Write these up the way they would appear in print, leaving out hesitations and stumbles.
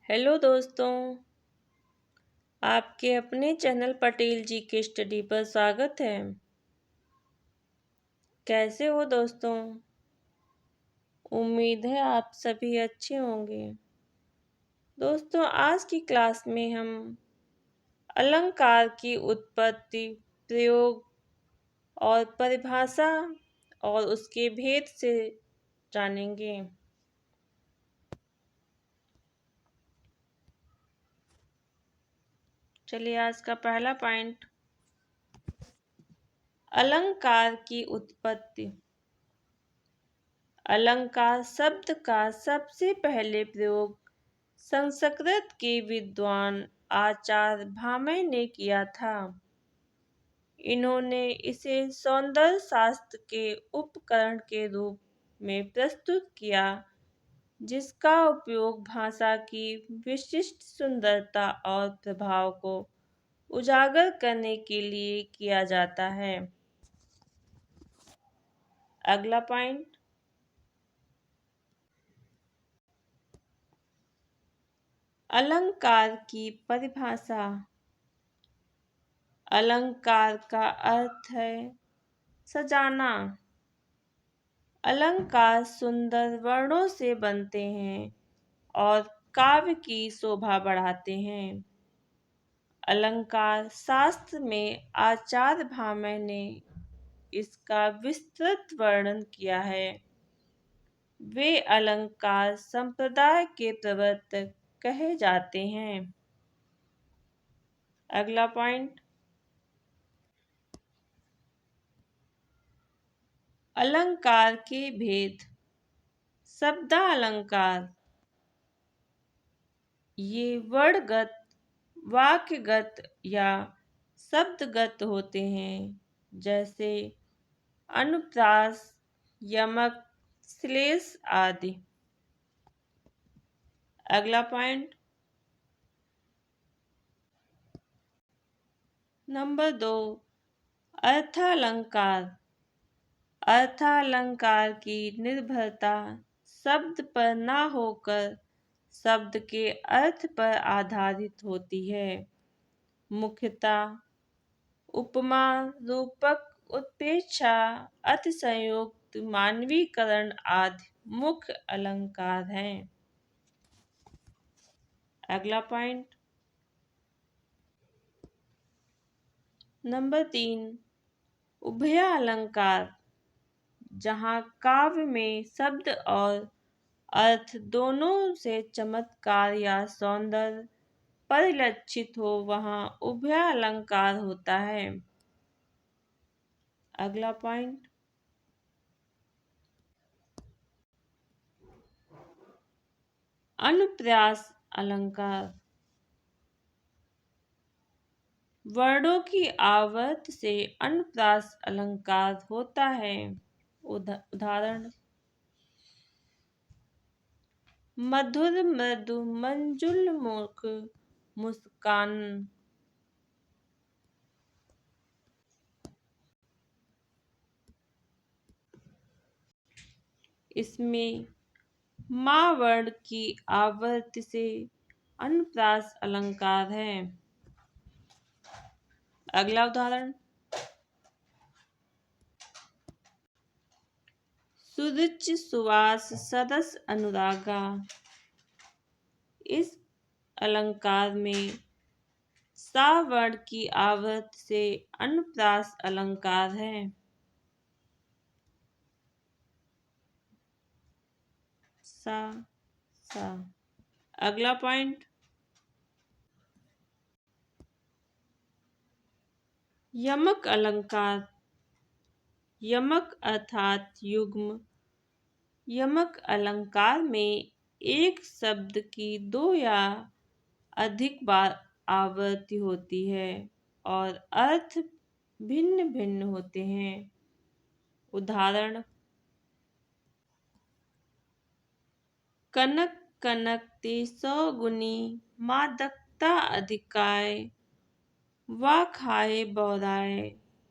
Hello दोस्तों, आपके अपने चैनल पटेल जी के स्टडी पर स्वागत है। कैसे हो दोस्तों? उम्मीद है आप सभी अच्छे होंगे। दोस्तों, आज की क्लास में हम अलंकार की उत्पत्ति, प्रयोग और परिभाषा और उसके भेद से जानेंगे। चलिए, आज का पहला पॉइंट, अलंकार की उत्पत्ति। अलंकार शब्द का सबसे पहले प्रयोग संस्कृत के विद्वान आचार्य भामह ने किया था। इन्होंने इसे सौंदर्य शास्त्र के उपकरण के रूप में प्रस्तुत किया, जिसका उपयोग भाषा की विशिष्ट सुंदरता और प्रभाव को उजागर करने के लिए किया जाता है। अगला पॉइंट, अलंकार की परिभाषा। अलंकार का अर्थ है सजाना। अलंकार सुंदर वर्णों से बनते हैं और काव्य की शोभा बढ़ाते हैं। अलंकार शास्त्र में आचार्य भामह ने इसका विस्तृत वर्णन किया है। वे अलंकार संप्रदाय के प्रवर्तक कहे जाते हैं। अगला पॉइंट, अलंकार के भेद। शब्दालंकार ये वर्णगत, वाक्यगत या शब्दगत होते हैं, जैसे अनुप्रास, यमक, श्लेष आदि। अगला पॉइंट, नंबर 2, अर्थालंकार। अर्थालंकार की निर्भरता शब्द पर न होकर शब्द के अर्थ पर आधारित होती है। मुख्यतः उपमा, रूपक, उत्प्रेक्षा, अतिशयोक्त, मानवीकरण आदि मुख्य अलंकार हैं। अगला पॉइंट, नंबर 3, उभयालंकार। जहाँ काव्य में शब्द और अर्थ दोनों से चमत्कार या सौंदर्य परिलक्षित हो, वहाँ उभयालंकार होता है। अगला पॉइंट, अनुप्रास अलंकार। वर्णों की आवर्त से अनुप्रास अलंकार होता है। उदाहरण, मधुर मृदु मंजुल मुख मुस्कान। इसमें माँ वर्ण की आवर्त से अनुप्रास अलंकार है। अगला उदाहरण, सुरुचि सुवास सदस अनुरागा। इस अलंकार में सा वर्ण की आवर्त से अनुप्रास अलंकार है। सा सा। अगला पॉइंट, यमक अलंकार। यमक अर्थात युग्म। यमक अलंकार में एक शब्द की दो या अधिक बार आवृत्ति होती है और अर्थ भिन्न भिन्न होते हैं। उदाहरण, कनक कनकते सौगुनी, मादकता अधिकाय, वा खाए बौराए,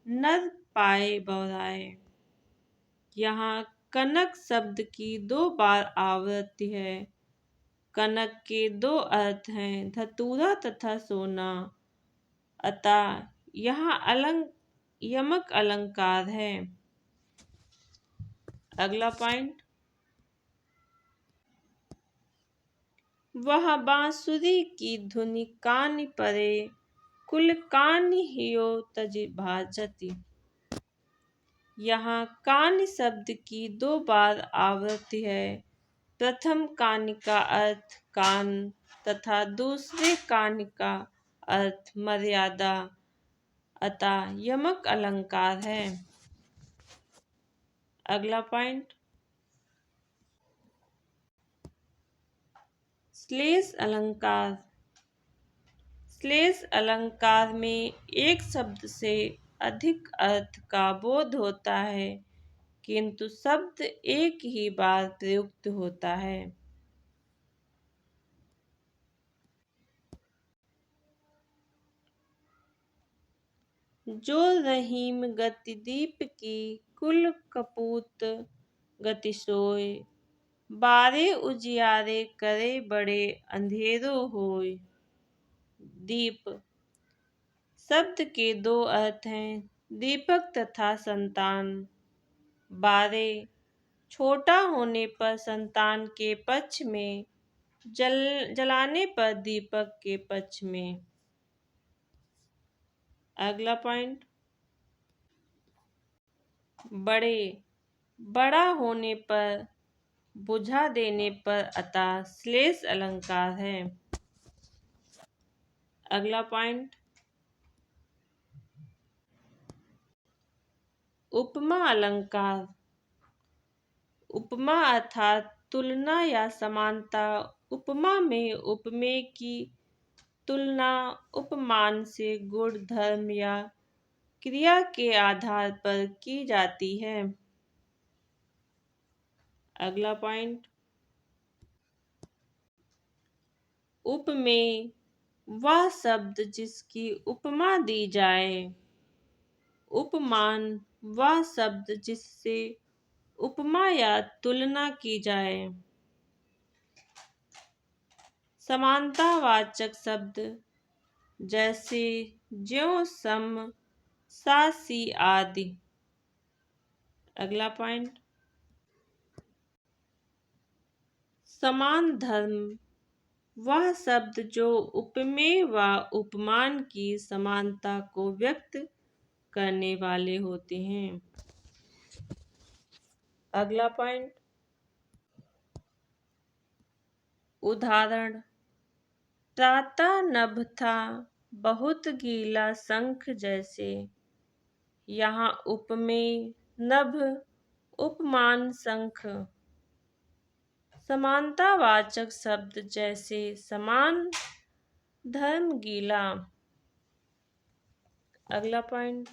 नर पाए बौराए। यहाँ कनक शब्द की दो बार आवृत्ति है। कनक के दो अर्थ हैं, धतूरा तथा सोना, अतः यहाँ यमक अलंकार है। अगला पॉइंट, वह बांसुरी की धुनि कान परे, कुल कान हियो तजि भाजति। यहाँ कान शब्द की दो बार आवृत्ति है। प्रथम कान का अर्थ कान तथा दूसरे कान का अर्थ मर्यादा, अतः यमक अलंकार है। अगला पॉइंट, श्लेष अलंकार। श्लेष अलंकार में एक शब्द से अधिक अर्थ का बोध होता है, किंतु शब्द एक ही बार प्रयुक्त होता है। जो रहीम गति दीप की, कुल कपूत गति सोय, बारे उजियारे करे बड़े अंधेरो होय। दीप शब्द के दो अर्थ हैं, दीपक तथा संतान। बारे छोटा होने पर संतान के पक्ष में, जलाने पर दीपक के पक्ष में। अगला पॉइंट, बड़े बड़ा होने पर, बुझा देने पर, अतः श्लेष अलंकार है। अगला पॉइंट, उपमा अलंकार। उपमा अर्थात तुलना या समानता। उपमा में उपमेय की तुलना उपमान से गुण, धर्म या क्रिया के आधार पर की जाती है। अगला पॉइंट, उपमेय वह शब्द जिसकी उपमा दी जाए। उपमान वह शब्द जिससे उपमा या तुलना की जाए। समानतावाचक शब्द जैसे ज्यों, सम, सा, सी आदि। अगला पॉइंट, समान धर्म वह शब्द जो उपमेय व उपमान की समानता को व्यक्त करने वाले होते हैं। अगला पॉइंट, उदाहरण, प्रातः नभ था बहुत गीला शंख जैसे। यहाँ उपमेय नभ, उपमान शंख। समानतावाचक शब्द जैसे समान, धर्म, गीला। अगला पॉइंट,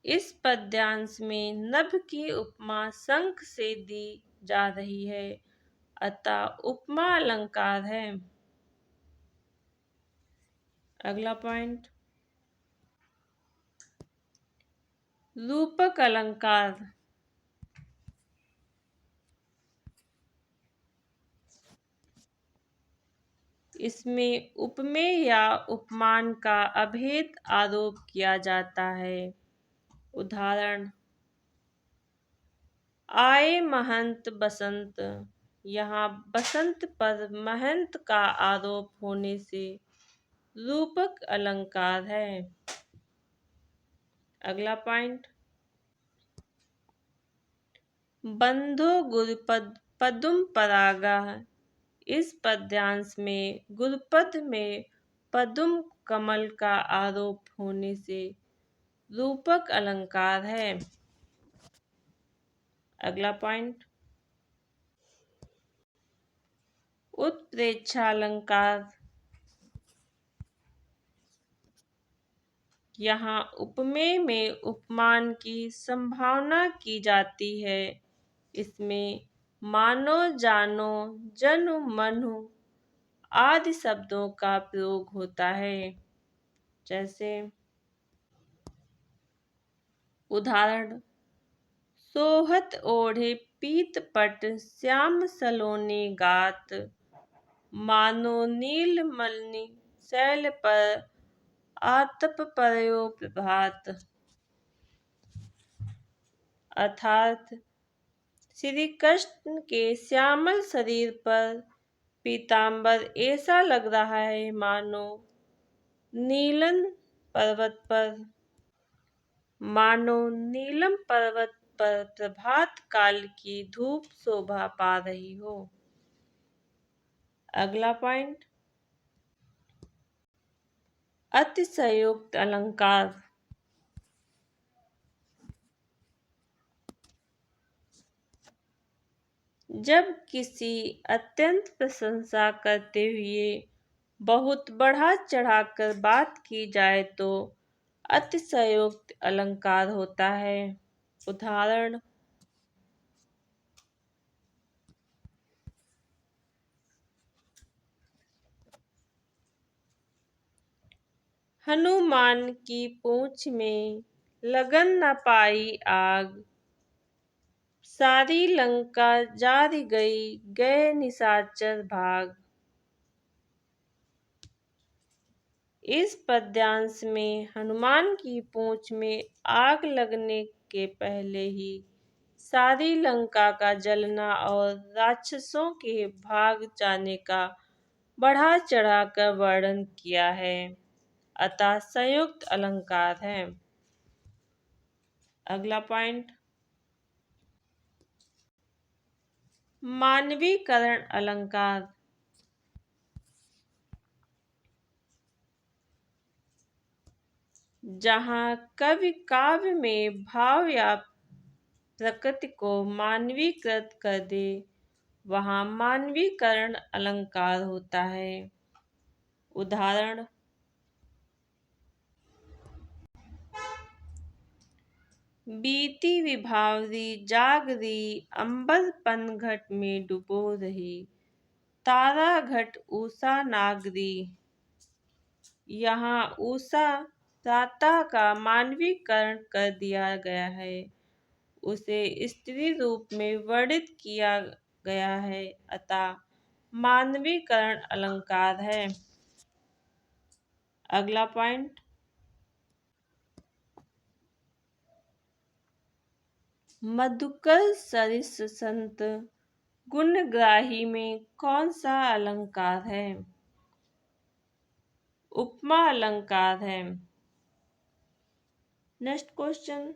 इस पद्यांश में नभ की उपमा शंख से दी जा रही है, अतः उपमा अलंकार है। अगला पॉइंट, रूपक अलंकार। इसमें उपमेय या उपमान का अभेद आरोप किया जाता है। उदाहरण, आए महंत बसंत। यहाँ बसंत पर महंत का आरोप होने से रूपक अलंकार है। अगला पॉइंट, बंधो गुरुपद पदुम परागा। इस पद्यांश में गुरुपद में पदुम कमल का आरोप होने से रूपक अलंकार है। अगला पॉइंट, उत्प्रेक्षा अलंकार। यहाँ उपमेय में उपमान की संभावना की जाती है। इसमें मानो, जानो, जनु, मनु आदि शब्दों का प्रयोग होता है। जैसे उदाहरण, सोहत ओढ़े पीतपट श्याम सलोनी गात, मानो नीलमणि शैल पर आतप पर्यो प्रभात। अर्थात श्री कृष्ण के श्यामल शरीर पर पीतांबर ऐसा लग रहा है मानो नीलम पर्वत पर प्रभात काल की धूप शोभा पा रही हो। अगला पॉइंट, अतिशयोक्त अलंकार। जब किसी अत्यंत प्रशंसा करते हुए बहुत बढ़ा चढ़ाकर बात की जाए तो अतिशयोक्त अलंकार होता है। उदाहरण, हनुमान की पूंछ में लगन न पाई आग, सारी लंका जार गई गए निशाचर भाग। इस पद्यांश में हनुमान की पूंछ में आग लगने के पहले ही सारी लंका का जलना और राक्षसों के भाग जाने का बढ़ा चढ़ाकर वर्णन किया है, अतः संयुक्त अलंकार है। अगला पॉइंट, मानवीकरण अलंकार। जहाँ कवि काव्य में भाव या प्रकृति को मानवीकृत कर दे वहाँ मानवीकरण अलंकार होता है। उदाहरण, बीती विभावरी जाग रही, अंबर पन घट में डुबो रही, तारा घट उषा नागरी। यहाँ उषा प्रातः का मानवीकरण कर दिया गया है, उसे स्त्री रूप में वर्णित किया गया है, अतः मानवीकरण अलंकार है। अगला पॉइंट, मधुकर सरिस संत गुणग्राही में कौन सा अलंकार है? उपमा अलंकार है। नेक्स्ट क्वेश्चन,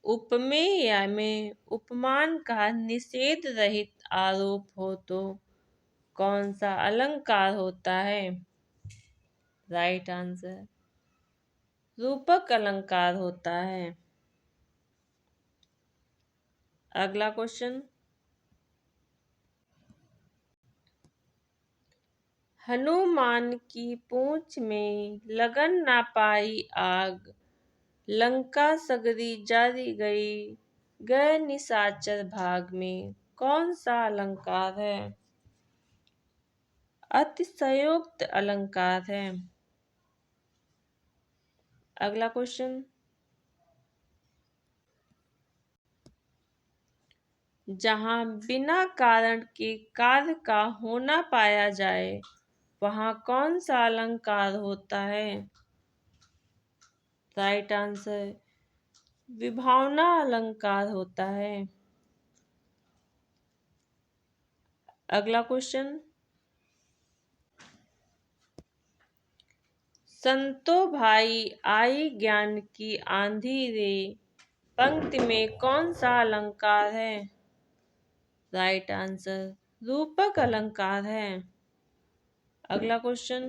उपमेय में उपमान का निषेध रहित आरोप हो तो कौन सा अलंकार होता है? राइट आंसर, रूपक अलंकार होता है। अगला क्वेश्चन, हनुमान की पूंछ में लगन ना पाई आग, लंका सगरी जारी गई गए निशाचर भाग में कौन सा अलंकार है? अतिशयोक्त अलंकार है। अगला क्वेश्चन, जहाँ बिना कारण के कार्य का होना पाया जाए वहाँ कौन सा अलंकार होता है? राइट आंसर, विभावना अलंकार होता है। अगला क्वेश्चन, संतो भाई आई ज्ञान की आंधी रे पंक्ति में कौन सा अलंकार है? राइट आंसर, रूपक अलंकार है। अगला क्वेश्चन,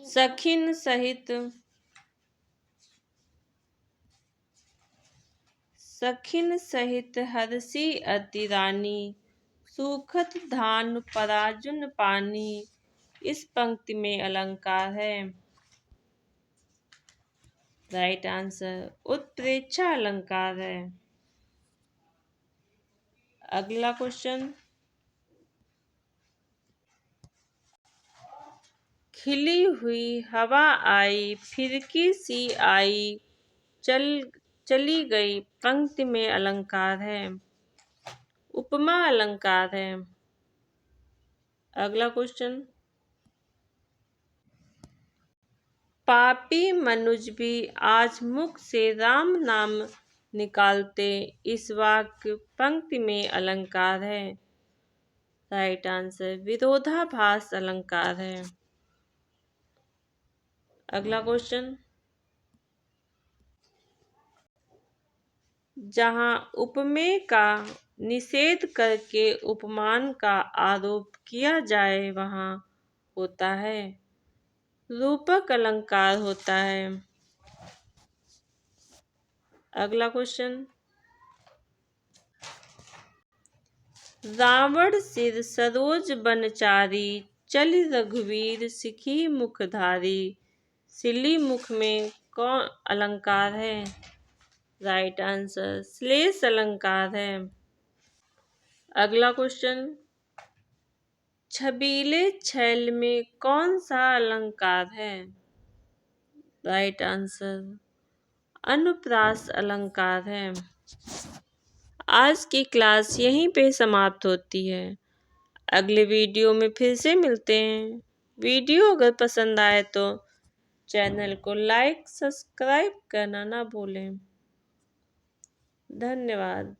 सखिन सहित हरसी अति रानी, सूखत धान पराजुन पानी इस पंक्ति में अलंकार है। राइट आंसर, उत्प्रेक्षा अलंकार है। अगला क्वेश्चन, खिली हुई हवा आई फिरकी सी आई चली गई पंक्ति में अलंकार है? उपमा अलंकार है। अगला क्वेश्चन, पापी मनुज भी आज मुख से राम नाम निकालते, इस वाक्य पंक्ति में अलंकार है? राइट आंसर विरोधाभास अलंकार है। अगला क्वेश्चन, जहाँ उपमेय का निषेध करके उपमान का आरोप किया जाए वहाँ होता है? रूपक अलंकार होता है। अगला क्वेश्चन, रावण सिर सरोज बनचारी, चलि रघुवीर सिखी मुखधारी, सिली मुख में कौन अलंकार है? राइट आंसर श्लेष अलंकार है। अगला क्वेश्चन, छबीले छैल में कौन सा अलंकार है? राइट आंसर अनुप्रास अलंकार है। आज की क्लास यहीं पे समाप्त होती है। अगले वीडियो में फिर से मिलते हैं। वीडियो अगर पसंद आए तो चैनल को लाइक सब्सक्राइब करना ना भूलें। धन्यवाद।